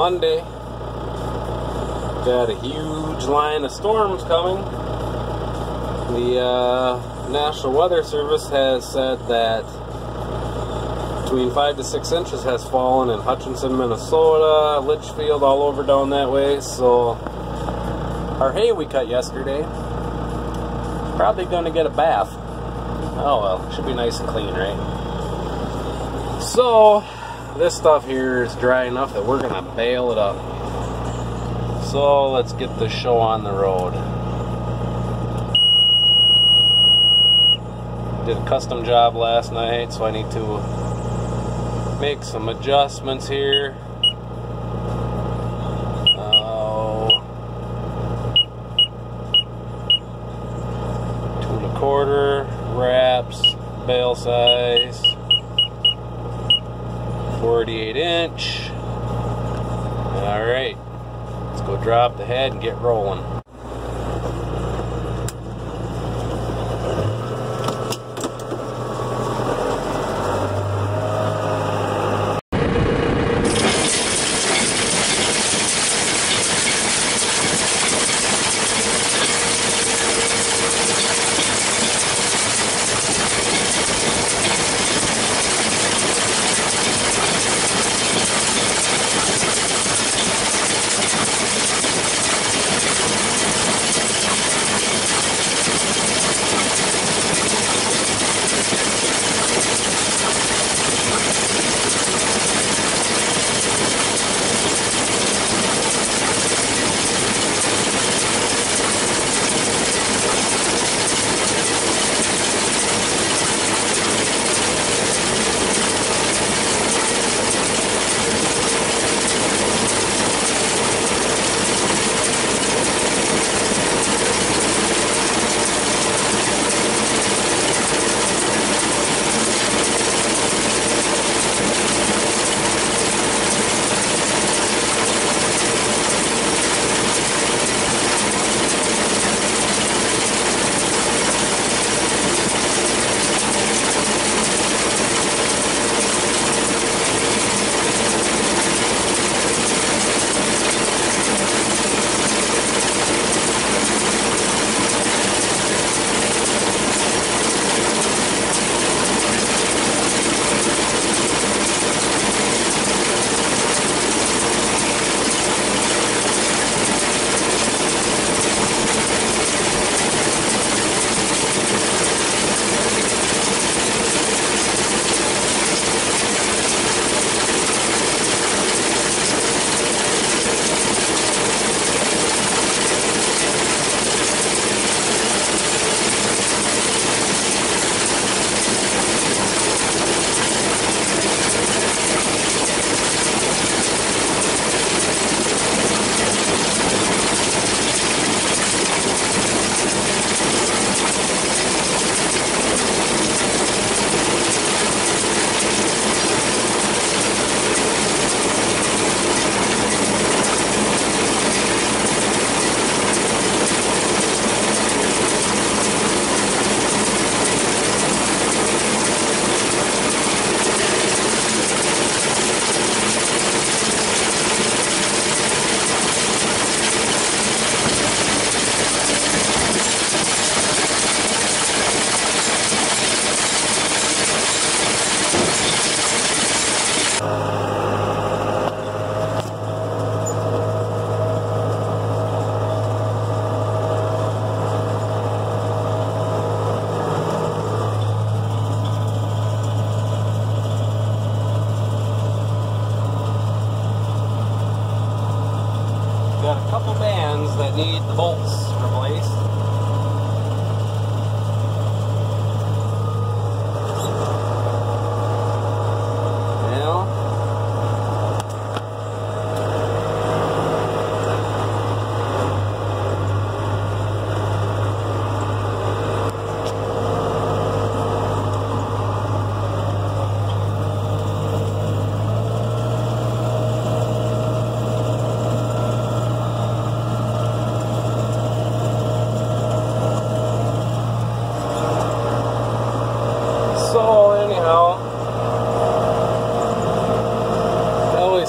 Monday. Got a huge line of storms coming. The National Weather Service has said that between 5 to 6 inches has fallen in Hutchinson, Minnesota, Litchfield, all over down that way. So our hay we cut yesterday, probably going to get a bath. Oh well, should be nice and clean, right? So this stuff here is dry enough that we're going to bale it up. So let's get the show on the road. Did a custom job last night, so I need to make some adjustments here. 2 1/4 wraps, bale size, 48 inch. Alright, let's go drop the head and get rolling. Got a couple bands that need the bolts replaced.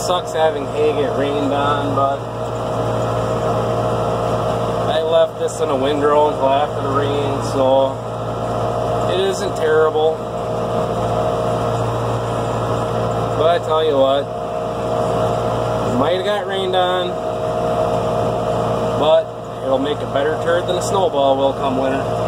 sucks having hay get rained on, but I left this in a windrow until after the rain, so it isn't terrible. But I tell you what, it might have got rained on, but it'll make a better turd than a snowball will come winter.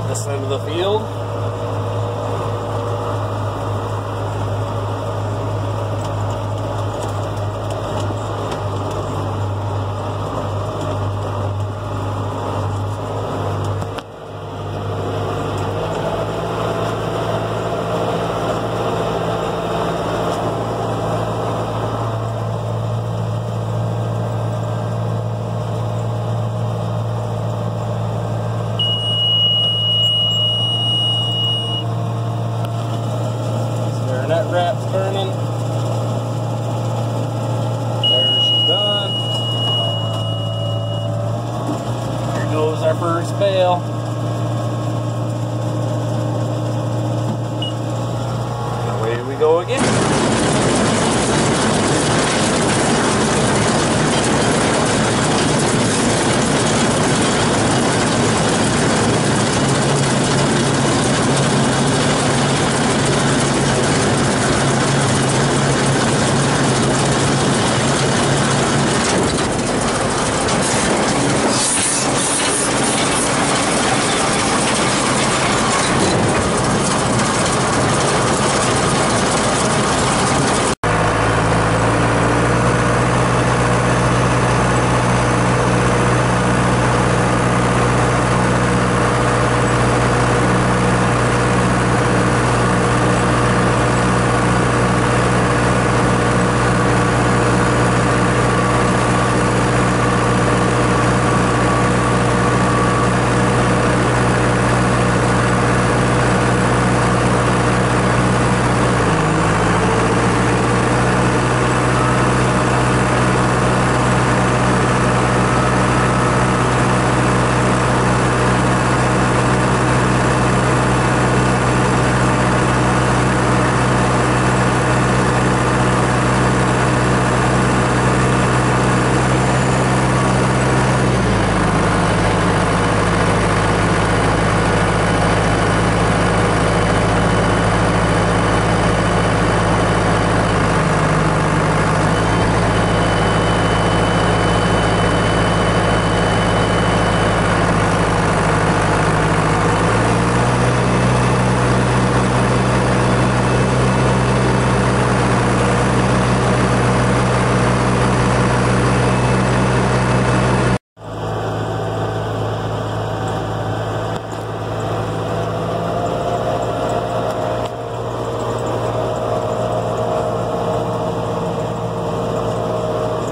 This end of the field. That wrap's burning. There she's done. Here goes our first bale. And away we go again.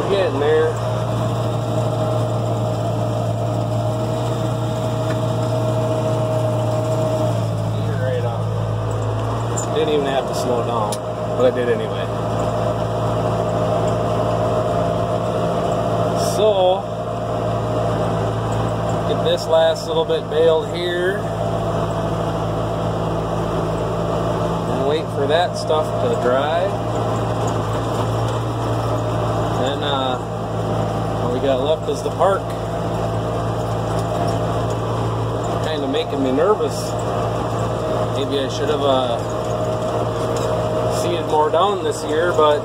Getting there. Right on. Didn't even have to slow down, but I did anyway. So, get this last little bit baled here. And wait for that stuff to dry. Then all we got left is the park. Kind of making me nervous. Maybe I should have seeded more down this year, but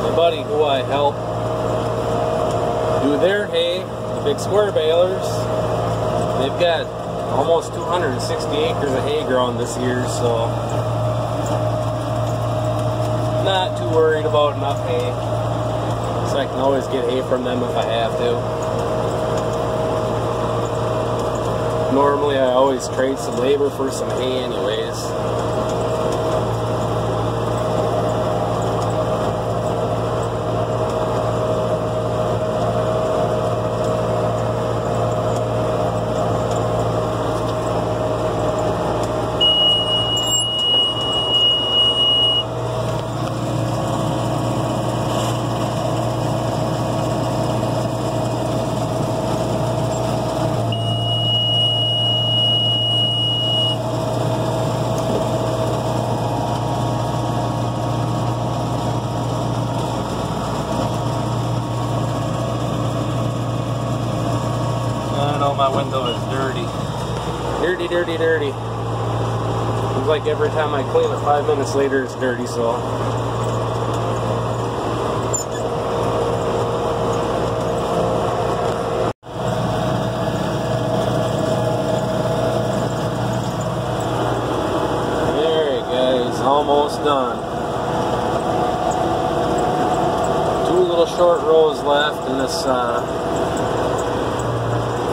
my buddy who I help do their hay, the big square balers, they've got almost 260 acres of hay grown this year, so not too worried about enough hay. So I can always get hay from them if I have to. Normally I always trade some labor for some hay anyways. my window is dirty. Dirty, dirty, dirty. Seems like every time I clean it, 5 minutes later it's dirty, so. There, guys, almost done. 2 little short rows left in this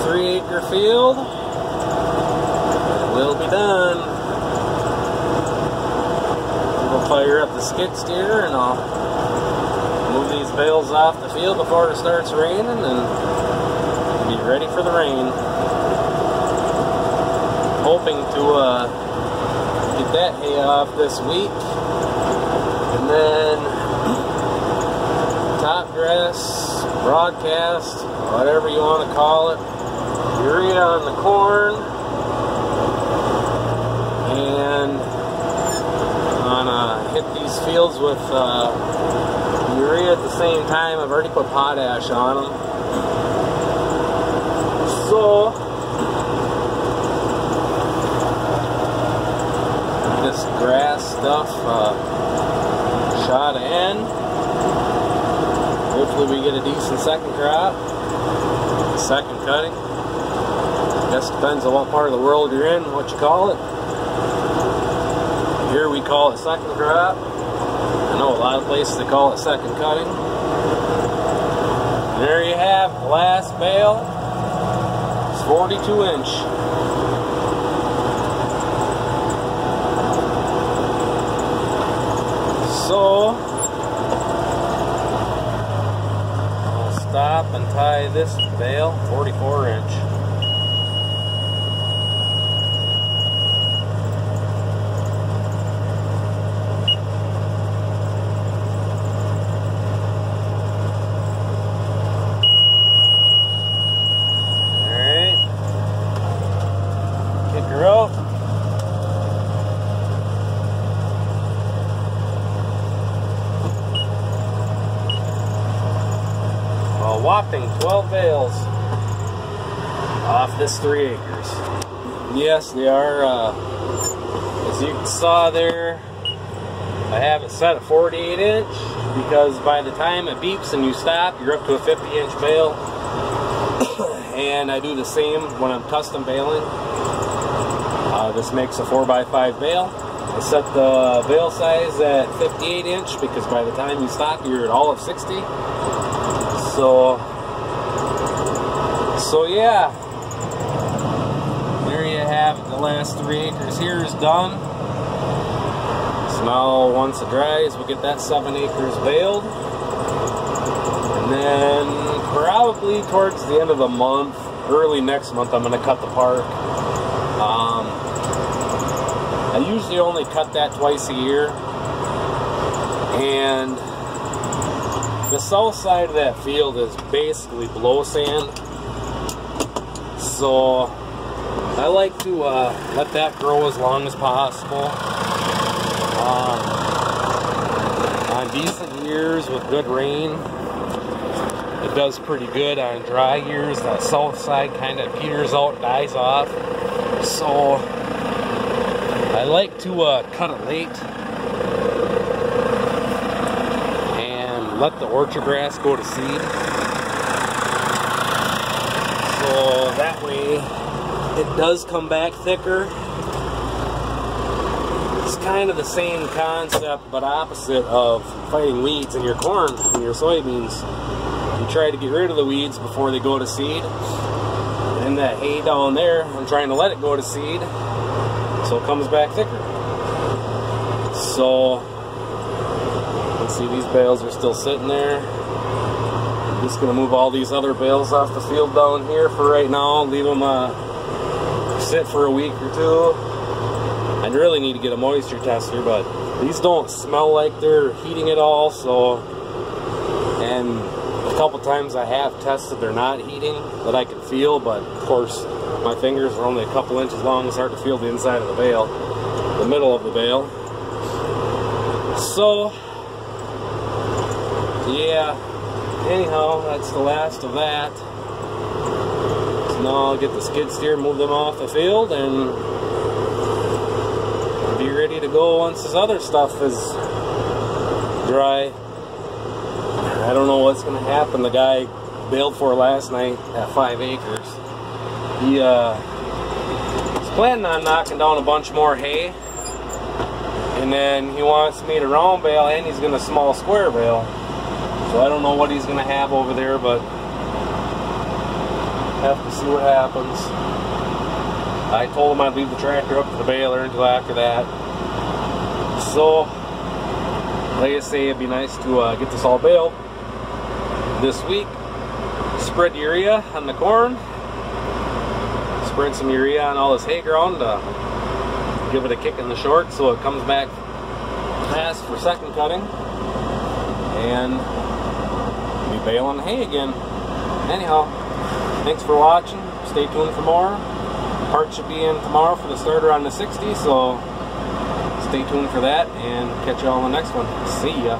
3-acre field. It will be done. We'll fire up the skid steer and I'll move these bales off the field before it starts raining and be ready for the rain. Hoping to get that hay off this week, and then top dress, broadcast, whatever you want to call it, urea on the corn, and I'm gonna hit these fields with urea at the same time. I've already put potash on them. So this grass stuff shot in. Hopefully we get a decent second crop, second cutting. Guess depends on what part of the world you're in, what you call it. Here we call it second crop. I know a lot of places they call it second cutting. There you have the last bale. It's 42 inch. So I'll stop and tie this bale, 44 inch. Whopping 12 bales off this 3 acres. Yes, they are, as you saw there, I have it set at 48 inch because by the time it beeps and you stop, you're up to a 50 inch bale. And I do the same when I'm custom baling. This makes a 4x5 bale. I set the bale size at 58 inch because by the time you stop, you're at all of 60. So yeah, there you have it. The last 3 acres here is done. So now once it dries, we'll get that 7 acres baled. And then probably towards the end of the month, early next month, I'm going to cut the park. I usually only cut that twice a year. And the south side of that field is basically blow sand. So I like to let that grow as long as possible. On decent years with good rain, it does pretty good. On dry years, that south side kind of peters out, dies off. So I like to cut it late and let the orchard grass go to seed. So that way it does come back thicker. It's kind of the same concept but opposite of fighting weeds in your corn and your soybeans. You try to get rid of the weeds before they go to seed. And that hay down there, I'm trying to let it go to seed so it comes back thicker. So you can see these bales are still sitting there. I'm just going to move all these other bales off the field down here for right now. Leave them sit for a week or two. I really need to get a moisture tester, but these don't smell like they're heating at all. So, and a couple times I have tested they're not heating that I can feel, but of course my fingers are only a couple inches long. It's hard to feel the inside of the bale, the middle of the bale. So yeah, anyhow, that's the last of that. So Now I'll get the skid steer, move them off the field, and be ready to go once this other stuff is dry. I don't know what's going to happen. The guy baled for last night at 5 acres. He was planning on knocking down a bunch more hay, and then he wants me to round bale, and he's going to small square bale. So I don't know what he's going to have over there, but have to see what happens. I told him I'd leave the tractor up to the baler until after that. So, like I say, it'd be nice to get this all baled this week. Spread urea on the corn. Spread some urea on all this hay ground to give it a kick in the short so it comes back fast for second cutting. And be baling hay again. Anyhow, thanks for watching. Stay tuned for more. Parts should be in tomorrow for the starter on the 60, so stay tuned for that, and catch you all on the next one. See ya.